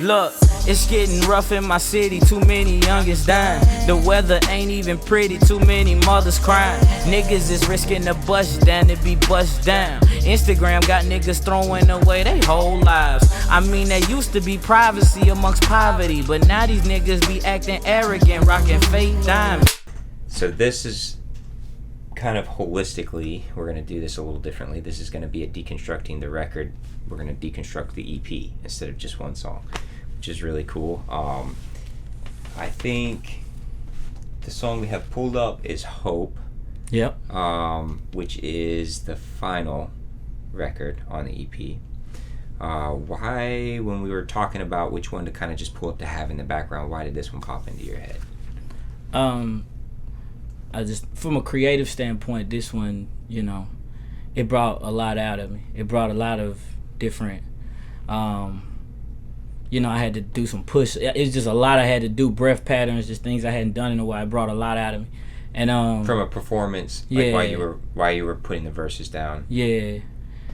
Look, it's getting rough in my city, too many youngins dying. The weather ain't even pretty, too many mothers crying. Niggas is risking the bust down to be bust down. Instagram got niggas throwing away their whole lives. I mean, there used to be privacy amongst poverty, but now these niggas be acting arrogant, rocking fake diamonds. So this is kind of holistically, we're going to do this a little differently. This is going to be a deconstructing the record. We're going to deconstruct the EP instead of just one song, which is really cool. I think the song we have pulled up is Hope. Yep. Which is the final record on the EP. Why, when we were talking about which one to kind of just pull up to have in the background, why did this one pop into your head? I just, from a creative standpoint, this one, you know, it brought a lot out of me. It brought a lot of different, you know, I had to do some push. It's just a lot I had to do, breath patterns, just things I hadn't done in a while. It brought a lot out of me. And from a performance, like yeah, while you were putting the verses down. Yeah.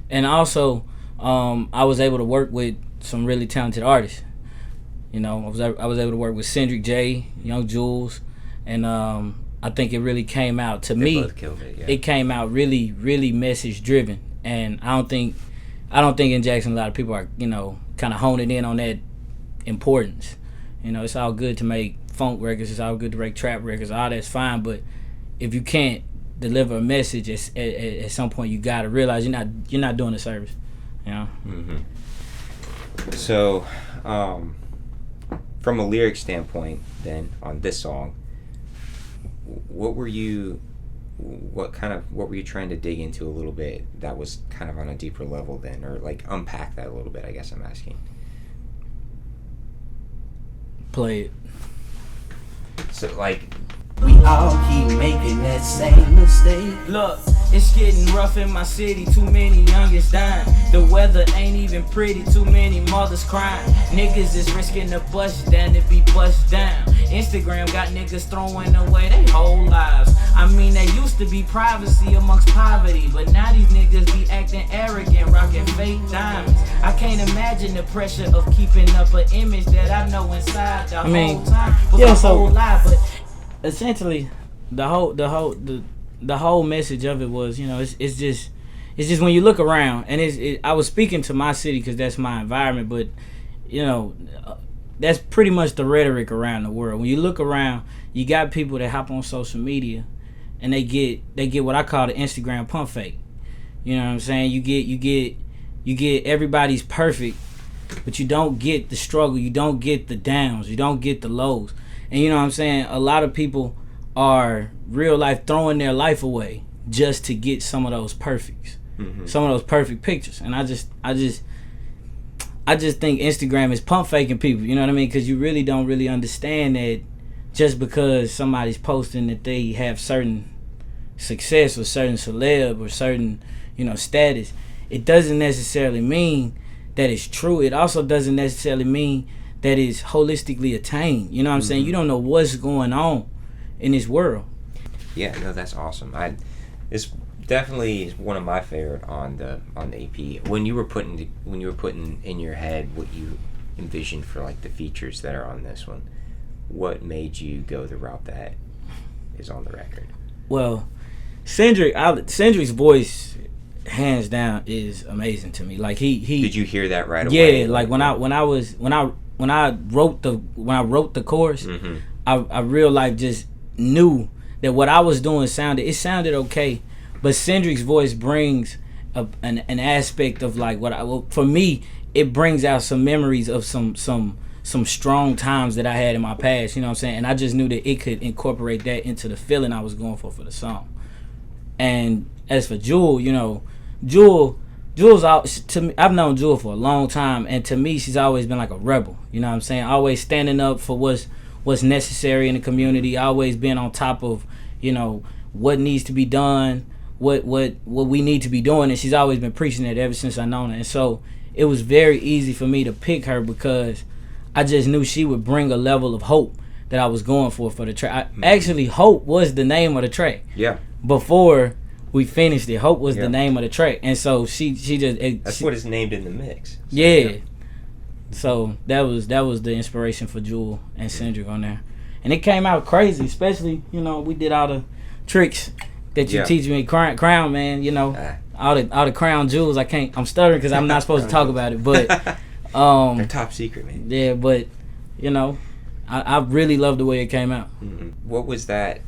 And also, I was able to work with some really talented artists. You know, I was able to work with Cendric J, Young Jules, and I think it really came out to me. Both killed it, yeah. It came out really, really message driven, and I don't think in Jackson a lot of people are, you know, kind of honing in on that importance. You know, it's all good to make funk records, it's all good to make trap records, all that's fine, but if you can't deliver a message at some point, you gotta realize you're not doing a service. You know. Mm-hmm. So, from a lyric standpoint, then on this song, what were you trying to dig into a little bit that was kind of on a deeper level then, or like unpack that a little bit, I guess I'm asking. Play it. So like, we all keep making that same mistake. Look, it's getting rough in my city, too many youngins dying. The weather ain't even pretty, too many mothers crying. Niggas is risking the bust down to be bust down. Instagram got niggas throwing away their whole lives. I mean, there used to be privacy amongst poverty, but now these niggas be acting arrogant, rocking fake diamonds. I can't imagine the pressure of keeping up an image that I know inside the whole time was a whole lie. But essentially, the whole message of it was, you know, it's just when you look around, and I was speaking to my city because that's my environment, but you know, that's pretty much the rhetoric around the world. When you look around, you got people that hop on social media, and they get what I call the Instagram pump fake. You know what I'm saying? You get everybody's perfect, but you don't get the struggle, you don't get the downs, you don't get the lows. And you know what I'm saying? A lot of people are real life throwing their life away just to get some of those perfects, some of those perfect pictures. And I just think Instagram is pump faking people. You know what I mean? Because you really don't really understand that just because somebody's posting that they have certain success or certain celeb or certain, you know, status, it doesn't necessarily mean that it's true. It also doesn't necessarily mean that is holistically attained. You know what I'm saying? You don't know what's going on in this world. Yeah, no, that's awesome. It's definitely one of my favorite on the EP. When you were putting in your head what you envisioned for like the features that are on this one, what made you go the route that is on the record? Well, Cendric's voice, hands down, is amazing to me. Like he did you hear that right away? Yeah, like when I wrote the chorus, I real life just knew that what I was doing sounded okay, but Cendric's voice brings an aspect of like for me, it brings out some memories of some strong times that I had in my past. You know what I'm saying? And I just knew that it could incorporate that into the feeling I was going for the song. And as for Jewel, you know, Jewel's out to me. I've known Jewel for a long time, and to me, she's always been like a rebel. You know what I'm saying? Always standing up for what's necessary in the community. Always being on top of, you know, what needs to be done, what we need to be doing, and she's always been preaching it ever since I known her. And so it was very easy for me to pick her because I just knew she would bring a level of hope that I was going for the track. Actually, Hope was the name of the track. Yeah. Before we finished it, Hope was the name of the track, and so she just. That's what is named in the mix. So, yeah. So that was the inspiration for Jewel and Cendric on there, and it came out crazy. Especially, we did all the tricks that you teach me, crown man. All the crown jewels. I'm stuttering because I'm not supposed to talk about it, but they're top secret, man. Yeah, but I really love the way it came out. Mm-hmm. What was that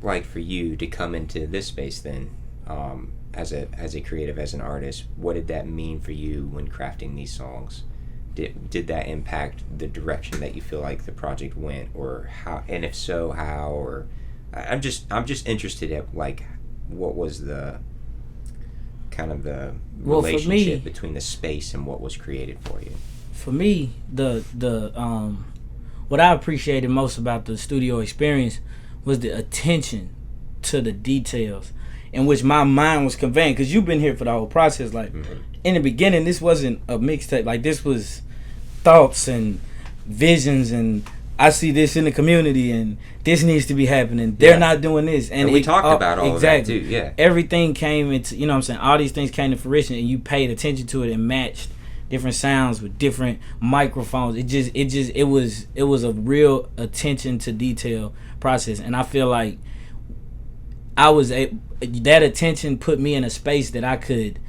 like for you to come into this space then, as a creative, as an artist? What did that mean for you when crafting these songs? Did that impact the direction that you feel like the project went, or how? And if so, how? Or I'm just interested at like what was the kind of the relationship between the space and what was created for you. For me, the what I appreciated most about the studio experience was the attention to the details in which my mind was conveying. Because you've been here for the whole process. Like, in the beginning, this wasn't a mixtape. Like, this was thoughts and visions, and I see this in the community, and this needs to be happening. They're not doing this. And we talked about all of that, too. Yeah. Everything came into, you know what I'm saying? All these things came to fruition, and you paid attention to it and matched different sounds with different microphones. It was a real attention to detail process, and I feel like that attention put me in a space that I could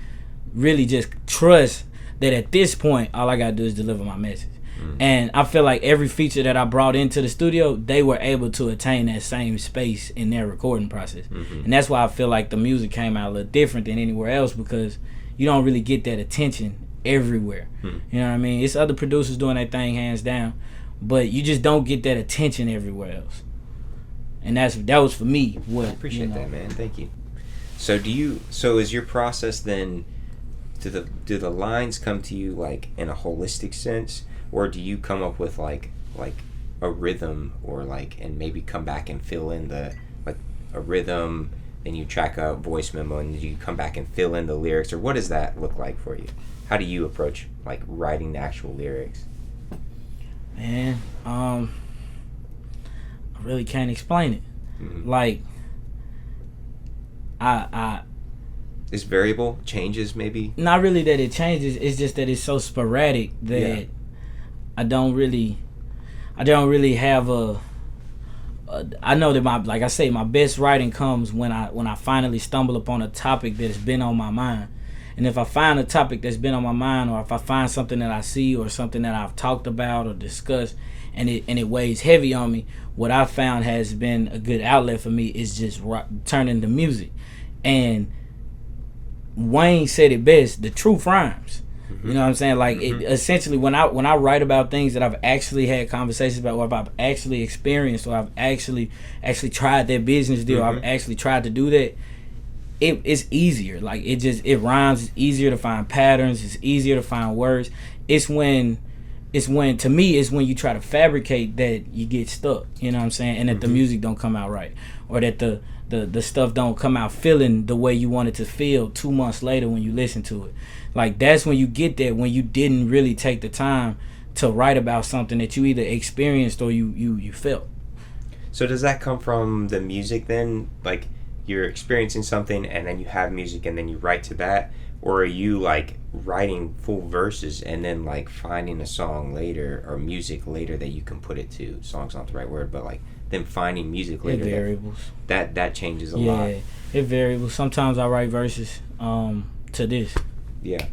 really just trust that at this point all I gotta do is deliver my message. And I feel like every feature that I brought into the studio, they were able to attain that same space in their recording process. And that's why I feel like the music came out a little different than anywhere else, because you don't really get that attention everywhere. You know what I mean? It's other producers doing their thing hands down, but you just don't get that attention everywhere else. And that was for me. What I appreciate that, man. Thank you. So is your process then? Do the lines come to you like in a holistic sense, or do you come up with like a rhythm, or like, and maybe come back and fill in the like a rhythm, then you track a voice memo, and you come back and fill in the lyrics, or what does that look like for you? How do you approach like writing the actual lyrics? Man, I really can't explain it. Like, it's variable, changes maybe. Not really that it changes. It's just that it's so sporadic that I don't really have a. I know that my best writing comes when I finally stumble upon a topic that has been on my mind. And if I find a topic that's been on my mind, or if I find something that I see or something that I've talked about or discussed, and it weighs heavy on me, what I found has been a good outlet for me is just turning to music. And Wayne said it best: the truth rhymes. You know what I'm saying? Like, essentially, when I write about things that I've actually had conversations about, or I've actually experienced, or I've actually tried that business deal, I've actually tried to do that. It's easier. Like, it rhymes. It's easier to find patterns. It's easier to find words. It's when to me it's when you try to fabricate that you get stuck. You know what I'm saying? And that the music don't come out right, or that the stuff don't come out feeling the way you want it to feel 2 months later when you listen to it. Like, that's when you get that, when you didn't really take the time to write about something that you either experienced or you felt. So does that come from the music then? Like, you're experiencing something and then you have music and then you write to that? Or are you like writing full verses and then like finding a song later, or music later that you can put it to? Song's not the right word, but like then finding music later. It variables. That changes a lot. Yeah, it variables. Sometimes I write verses to this. Yeah.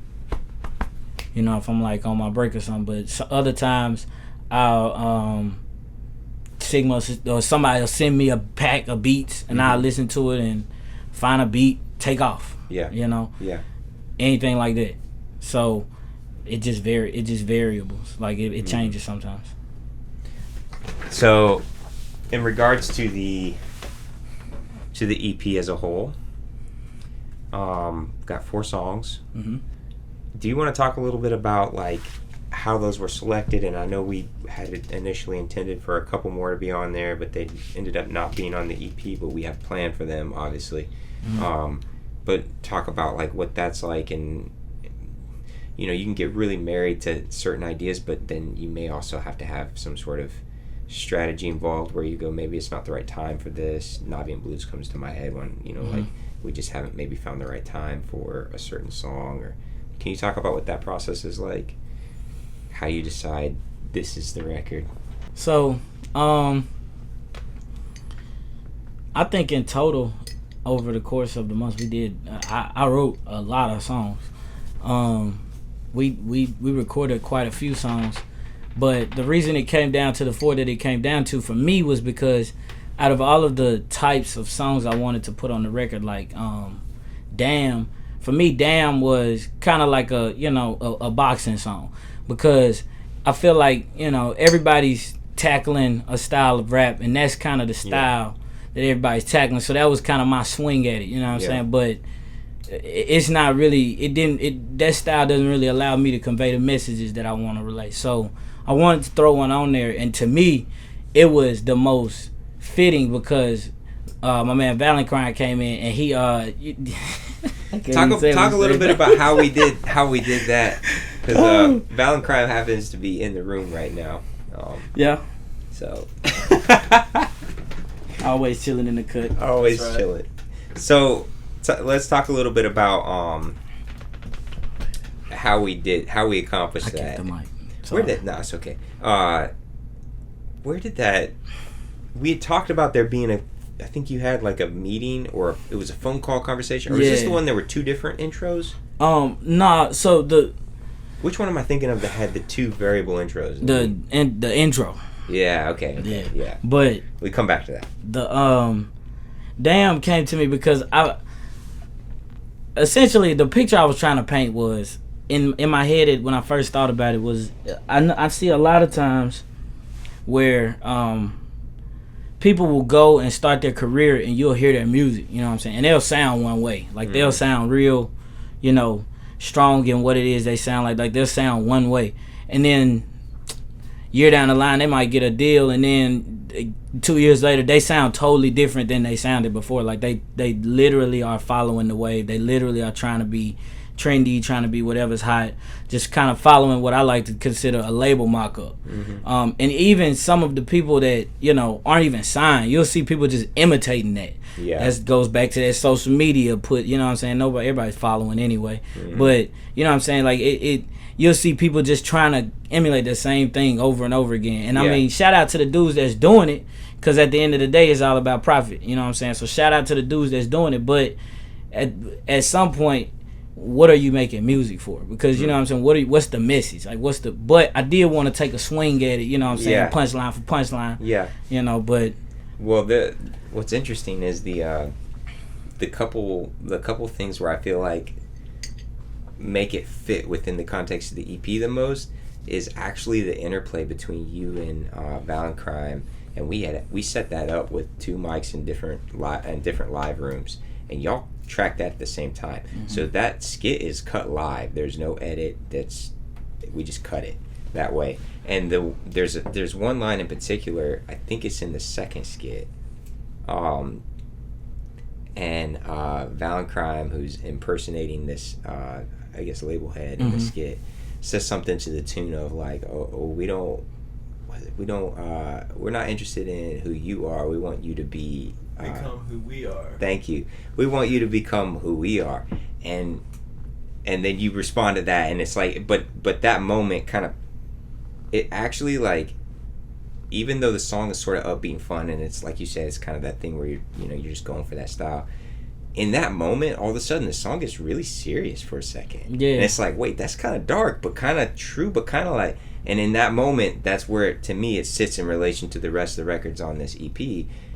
You know, if I'm like on my break or something. But other times I'll Sigma or somebody will send me a pack of beats, and I'll listen to it and find a beat, take off. Yeah. You know? Yeah. Anything like that. So it just variables. Like, it changes sometimes. So in regards to the EP as a whole, got 4 songs. Do you want to talk a little bit about like how those were selected? And I know we had it initially intended for a couple more to be on there, but they ended up not being on the EP, but we have planned for them, obviously. But talk about like what that's like, and you know, you can get really married to certain ideas, but then you may also have to have some sort of strategy involved where you go, maybe it's not the right time for this. Navi and Blues comes to my head when, you know, like we just haven't maybe found the right time for a certain song. Or can you talk about what that process is like? how you decide this is the record? So, I think in total, over the course of the months we did, I wrote a lot of songs. We recorded quite a few songs, but the reason it came down to the 4 that it came down to for me was because out of all of the types of songs I wanted to put on the record, like Damn, for me Damn was kind of like a boxing song, because I feel like everybody's tackling a style of rap, and that's kind of the style that everybody's tackling. So that was kind of my swing at it, you know what I'm saying? But it's not really, that style doesn't really allow me to convey the messages that I want to relay. So I wanted to throw one on there, and to me, it was the most fitting because my man Valentine came in and he talk a little bit about how we did that, because Valentine happens to be in the room right now. So always chilling in the cut. Always chilling. So let's talk a little bit about how we accomplished that. The mic. It's okay. Where did that? We had talked about there being I think you had like a meeting, or it was a phone call conversation, or was this the one there were 2 different intros? Nah. So which one am I thinking of that had the 2 variable intros? The intro. Yeah. Okay. Yeah. But we come back to that. The Damn came to me because essentially the picture I was trying to paint was in my head. When I first thought about it, was I see a lot of times where people will go and start their career and you'll hear their music, you know what I'm saying, and they'll sound one way, like they'll sound real, strong in what it is they sound like they'll sound one way, and then year down the line they might get a deal, and then 2 years later they sound totally different than they sounded before. Like they literally are following the wave, they literally are trying to be trendy, trying to be whatever's hot, just kind of following what I like to consider a label mock-up. And even some of the people that aren't even signed, you'll see people just imitating that. That goes back to that social media put, you know what I'm saying, everybody's following anyway. But you know what I'm saying, like you'll see people just trying to emulate the same thing over and over again. And I mean, shout out to the dudes that's doing it, because at the end of the day it's all about profit, you know what I'm saying? So shout out to the dudes that's doing it, but at some point, what are you making music for? Because you know what I'm saying, what's the message? Like but I did want to take a swing at it, you know what I'm saying, punchline for punchline. But what's interesting is the couple things where I feel like make it fit within the context of the EP the most is actually the interplay between you and Valentine. And we set that up with 2 mics in different live rooms, and y'all track that at the same time. So that skit is cut live. There's no edit. We just cut it that way. And there's one line in particular, I think it's in the second skit, and Valentine, who's impersonating this I guess label head in the skit, says something to the tune of like, we're not interested in who you are, we want you to become who we are. Thank you. We want you to become who we are. And then you respond to that, and it's like, but that moment kind of, it actually, like, even though the song is sort of upbeat and fun, and it's like you said, it's kind of that thing where you're just going for that style. In that moment, all of a sudden the song gets really serious for a second. And it's like, wait, that's kind of dark, but kind of true, but kind of like, and in that moment, that's where to me it sits in relation to the rest of the records on this EP.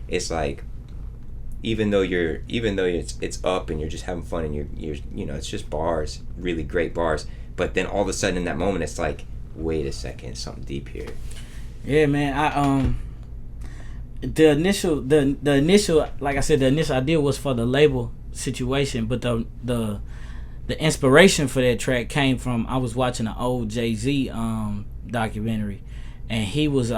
It's like, even though it's up and you're just having fun and you're it's just bars, really great bars, but then all of a sudden in that moment it's like, wait a second, something deep here. Yeah, man. The initial like I said, the initial idea was for the label situation, but the inspiration for that track came from, I was watching an old Jay-Z documentary, and he was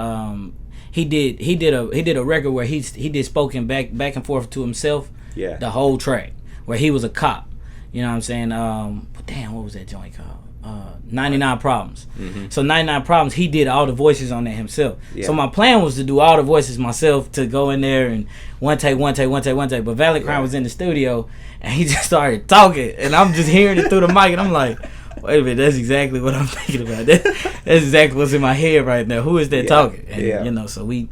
he did a record where he did spoken back and forth to himself, the whole track, where he was a cop, you know what I'm saying. Damn, what was that joint called? 99 Problems. So 99 Problems, he did all the voices on that himself. So my plan was to do all the voices myself, to go in there and one take. But Valentine was in the studio and he just started talking, and I'm just hearing it through the mic, and I'm like, Wait a minute, that's exactly what I'm thinking about. That's exactly what's in my head right now. Who is that talking? And, you know, so we,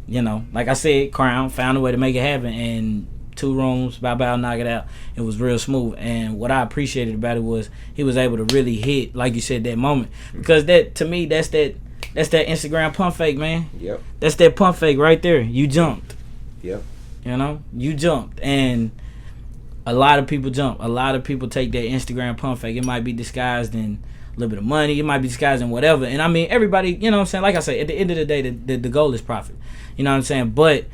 you know, like I said, Crown found a way to make it happen, and 2 rooms, bow, knock it out. It was real smooth, and what I appreciated about it was he was able to really hit, like you said, that moment, because that, to me, that's that Instagram pump fake, man. Yep. That's that pump fake right there. You jumped. Yep. You know, you jumped, and a lot of people jump. A lot of people take that Instagram pump fake. It might be disguised in a little bit of money. It might be disguised in whatever. And I mean, everybody, you know what I'm saying? Like I say, at the end of the day, the goal is profit. You know what I'm saying? But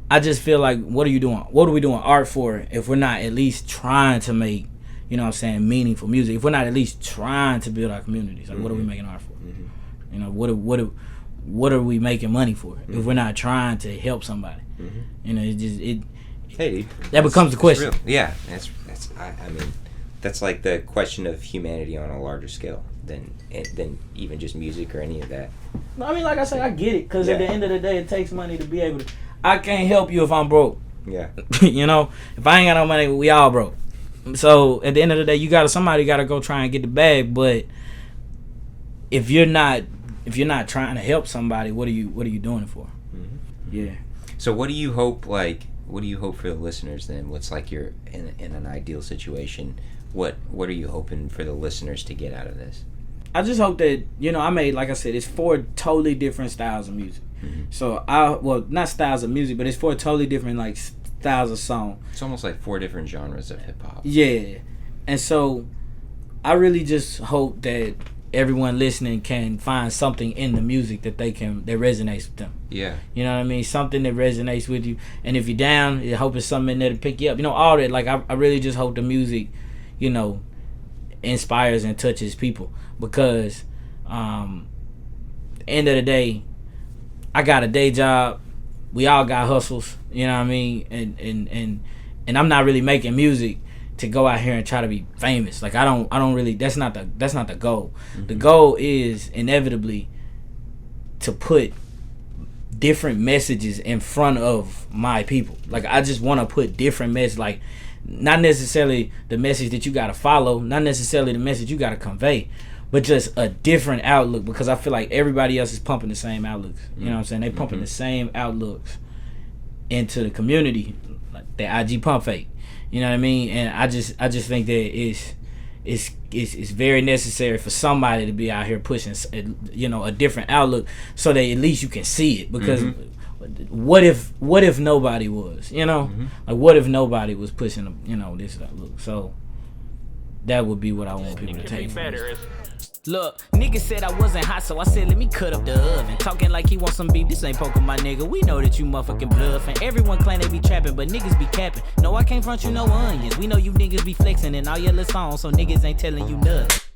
I just feel like, what are you doing? What are we doing art for if we're not at least trying to make, you know what I'm saying, meaningful music? If we're not at least trying to build our communities, like, what are we making art for? You know, what are we making money for if we're not trying to help somebody? You know, Hey, that becomes the question. Yeah, I mean, that's like the question of humanity on a larger scale than even just music or any of that. No, I mean, like I say, I get it, because at the end of the day, it takes money to be able to. I can't help you if I'm broke. Yeah. You know, if I ain't got no money, we all broke. So at the end of the day, somebody gotta go try and get the bag. But if you're not trying to help somebody, what are you doing it for? Yeah. So what do you hope for the listeners then? What's like your in an ideal situation? What are you hoping for the listeners to get out of this? I just hope that, you know, like I said, it's 4 totally different styles of music. So not styles of music, but it's 4 totally different like styles of song. It's almost like 4 different genres of hip hop. Yeah. And so I really just hope that everyone listening can find something in the music that resonates with them. Yeah. You know what I mean? Something that resonates with you. And if you're down, I hope it's something in there to pick you up. You know, all that. Like, I really just hope the music, you know, inspires and touches people. Because end of the day, I got a day job. We all got hustles. You know what I mean? And I'm not really making music to go out here and try to be famous. Like, I don't really, that's not the goal. The goal is inevitably to put different messages in front of my people. Like, I just want to put different messages, like, not necessarily the message that you got to follow, not necessarily the message you got to convey, but just a different outlook, because I feel like everybody else is pumping the same outlooks. You know what I'm saying? They pumping the same outlooks into the community, like the IG pump fake. You know what I mean? And I just think that it's very necessary for somebody to be out here pushing, you know, a different outlook, so that at least you can see it. Because what if nobody was? You know, like, what if nobody was pushing, you know, this outlook? So that would be what I want people to take from this. Look, nigga said I wasn't hot, so I said let me cut up the oven. Talking like he wants some beef, this ain't poking my nigga. We know that you motherfucking bluffing. Everyone claim they be trapping, but niggas be capping. No, I can't front you no onions. We know you niggas be flexing in all your little songs, so niggas ain't telling you nothing.